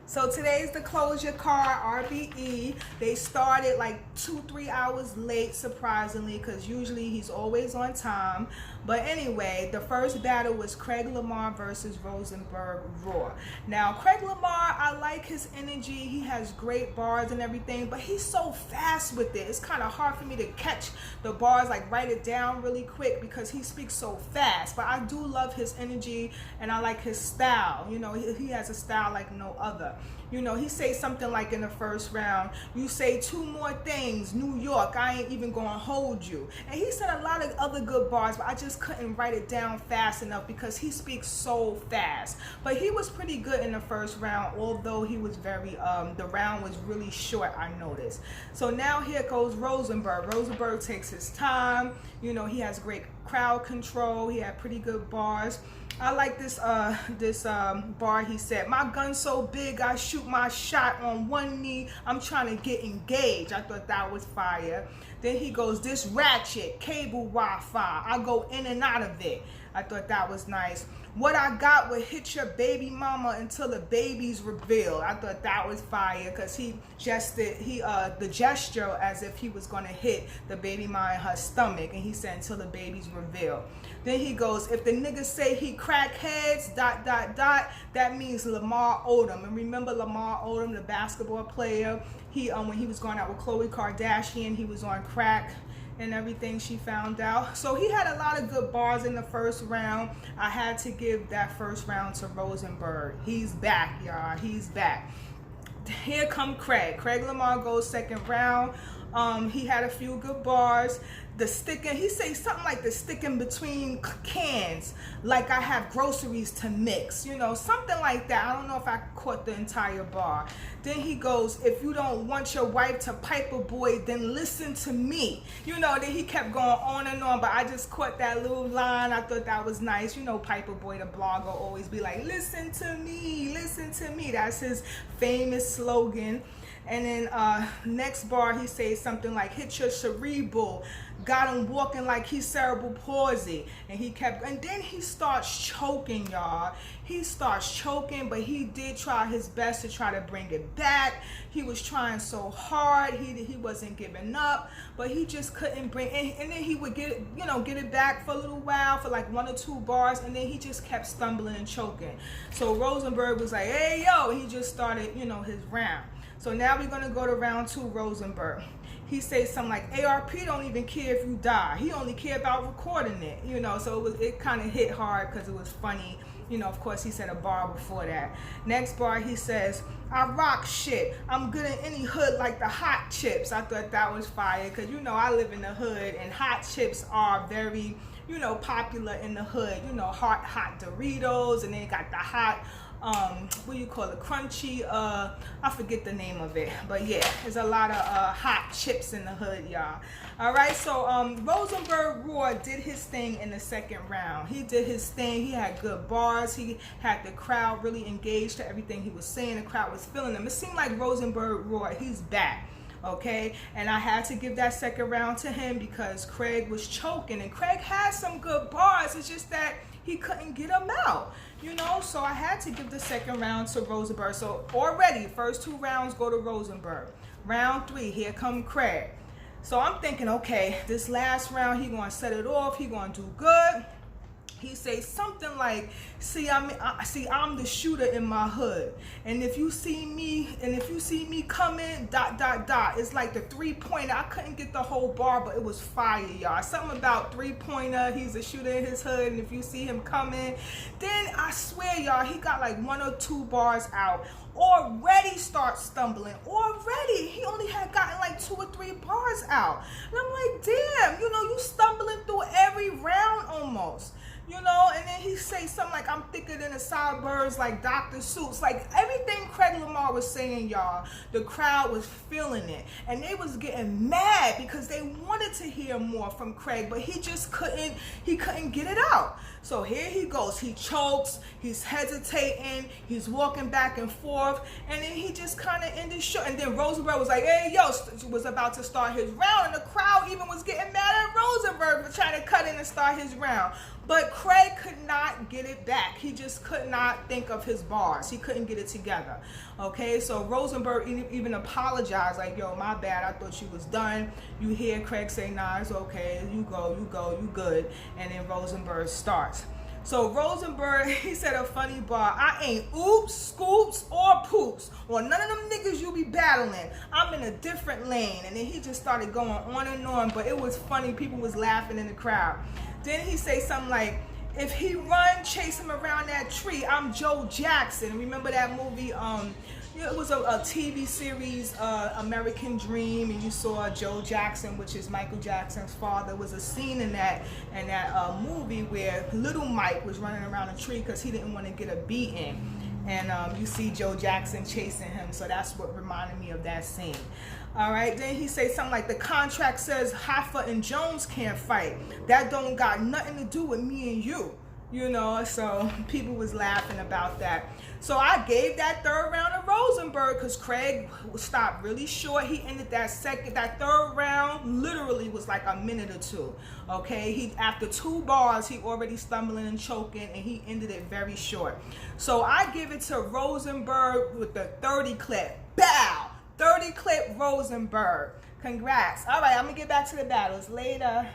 So today's the closure card, RBE. They started like 2-3 hours late, surprisingly, because usually he's always on time. But anyway, the first battle was Craig Lamar versus Rosenberg Raw. Now, Craig Lamar, I like his energy. He has great bars and everything, but he's so fast with it. It's kind of hard for me to catch the bars, like write it down really quick because he speaks so fast. But I do love his energy and I like his style. You know, he has a style like no other. You know, he say something like in the first round, you say 2 more things, New York, I ain't even gonna hold you. And he said a lot of other good bars, but I just couldn't write it down fast enough because he speaks so fast. But he was pretty good in the first round, although he was very, the round was really short, I noticed. So now here goes Rosenberg. Rosenberg takes his time. You know, he has great crowd control. He had pretty good bars. I like this bar. He said, my gun's so big I shoot my shot on one knee, I'm trying to get engaged. I thought that was fire. Then he goes, this ratchet cable Wi-Fi, I go in and out of it. I thought that was nice. What I got would hit your baby mama until the baby's revealed. I thought that was fire because he gestured, the gesture as if he was gonna hit the baby mama in her stomach, and he said until the baby's revealed. Then he goes, if the niggas say he crackheads, ... that means Lamar Odom. And remember Lamar Odom, the basketball player, he when he was going out with Khloe Kardashian, he was on crack and everything, she found out. So he had a lot of good bars in the first round. I had to give that first round to Rosenberg. He's back, y'all. He's back. Here come Craig. Craig Lamar goes second round. He had a few good bars. The sticking, he says something like the sticking between cans, like I have groceries to mix, you know, something like that. I don't know if I caught the entire bar. Then he goes, if you don't want your wife to pipe a boy, then listen to me. You know, then he kept going on and on, but I just caught that little line. I thought that was nice. You know, Piper Boy, the blogger, always be like, listen to me, listen to me. That's his famous slogan. And then next bar, he says something like, hit your cerebral. Got him walking like he's cerebral palsy. And he kept, and then he starts choking, y'all. He starts choking, but he did try his best to try to bring it back. He was trying so hard. He wasn't giving up, but he just couldn't bring, and then he would get it, you know, get it back for a little while, for like 1 or 2 bars, and then he just kept stumbling and choking. So Rosenberg was like, hey, yo, he just started, you know, his round. So now we're gonna go to round 2, Rosenberg. He says something like, ARP don't even care if you die. He only care about recording it, you know, so it kind of hit hard because it was funny. You know, of course, he said a bar before that. Next bar, he says, I rock shit. I'm good in any hood like the hot chips. I thought that was fire because, you know, I live in the hood and hot chips are very, you know, popular in the hood. You know, hot Doritos, and then you got the hot, what do you call it, crunchy, I forget the name of it, but yeah, there's a lot of hot chips in the hood, y'all. All right, so Rosenberg Raw did his thing in the second round. He did his thing. He had good bars. He had the crowd really engaged to everything he was saying. The crowd was feeling him. It seemed like Rosenberg Raw, he's back. Okay, and I had to give that second round to him because Craig was choking, and Craig had some good bars. It's just that he couldn't get them out, you know, so I had to give the second round to Rosenberg. So already first 2 rounds go to Rosenberg. Round 3, here come Craig. So I'm thinking, okay, this last round he gonna set it off, he gonna do good. He says something like, see, I'm the shooter in my hood, and if you see me coming, ... It's like the 3-pointer. I couldn't get the whole bar, but it was fire, y'all. Something about 3-pointer. He's a shooter in his hood, and if you see him coming, then I swear, y'all, he got like 1 or 2 bars out. Already start stumbling. Already, he only had gotten like 2 or 3 bars out, and I'm like, damn, you know, you stumbling through every round almost. You know, and then he say something like, I'm thicker than the sideburns like Dr. Seuss. Like everything Craig Lamar was saying, y'all, the crowd was feeling it. And they was getting mad because they wanted to hear more from Craig, but he just couldn't get it out. So here he goes. He chokes, he's hesitating, he's walking back and forth, and then he just kind of ended short. And then Rosenberg was like, hey, yo, was about to start his round, and the crowd even was getting mad at Rosenberg for trying to cut in and start his round. But Craig could not get it back. He just could not think of his bars. He couldn't get it together. Okay, so Rosenberg even apologized, like, yo, my bad, I thought you was done. You hear Craig say, nah, it's okay, you go, you good. And then Rosenberg starts. So Rosenberg, he said a funny bar, I ain't oops, scoops, or poops, or none of them niggas you be battling. I'm in a different lane. And then he just started going on and on, but it was funny. People was laughing in the crowd. Then he say something like, if he run, chase him around that tree, I'm Joe Jackson. Remember that movie? It was a TV series, American Dream, and you saw Joe Jackson, which is Michael Jackson's father. Was a scene in that movie where little Mike was running around a tree because he didn't want to get a beating, and you see Joe Jackson chasing him. So that's what reminded me of that scene. All right, then he say something like, the contract says Hoffa and Jones can't fight. That don't got nothing to do with me and you. You know, so people was laughing about that. So I gave that third round to Rosenberg because Craig stopped really short. He ended that third round literally was like a minute or two. Okay, after 2 bars, he already stumbling and choking, and he ended it very short. So I give it to Rosenberg with the 30 clip. Bow! 30 clip Rosenberg. Congrats. All right, I'm gonna get back to the battles later.